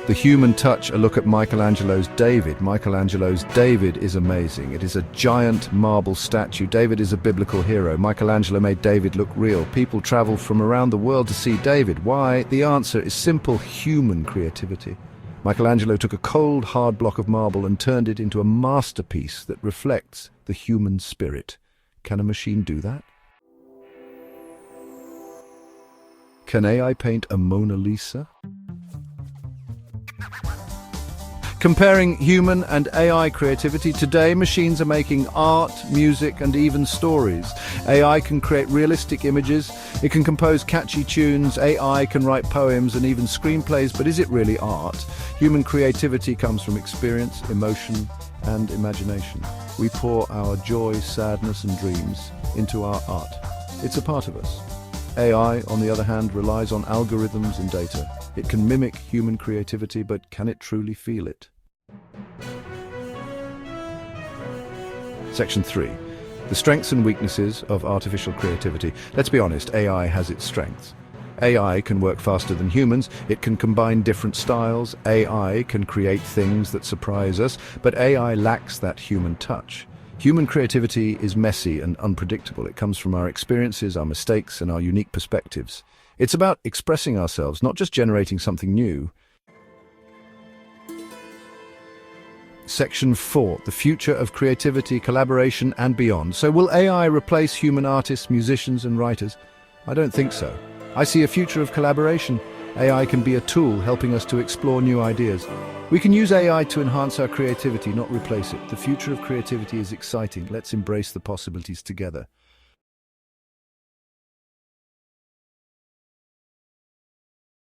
The human touch, a look at Michelangelo's David. Michelangelo's David is amazing. It is a giant marble statue. David is a biblical hero. Michelangelo made David look real. People travel from around the world to see David. Why? The answer is simple: human creativity. Michelangelo took a cold, hard block of marble and turned it into a masterpiece that reflects the human spirit. Can a machine do that? Can AI paint a Mona Lisa? Comparing human and AI creativity, today machines are making art, music, and even stories. AI can create realistic images, it can compose catchy tunes, AI can write poems and even screenplays, but is it really art? Human creativity comes from experience, emotion, and imagination. We pour our joy, sadness, and dreams into our art. It's a part of us. AI, on the other hand, relies on algorithms and data. It can mimic human creativity, but can it truly feel it? Section 3. The strengths and weaknesses of artificial creativity. Let's be honest, AI has its strengths. AI can work faster than humans, it can combine different styles, AI can create things that surprise us, but AI lacks that human touch. Human creativity is messy and unpredictable. It comes from our experiences, our mistakes, and our unique perspectives. It's about expressing ourselves, not just generating something new. Section 4. The future of creativity, collaboration, and beyond. So will AI replace human artists, musicians, and writers? I don't think so. I see a future of collaboration. AI can be a tool helping us to explore new ideas. We can use AI to enhance our creativity, not replace it. The future of creativity is exciting. Let's embrace the possibilities together.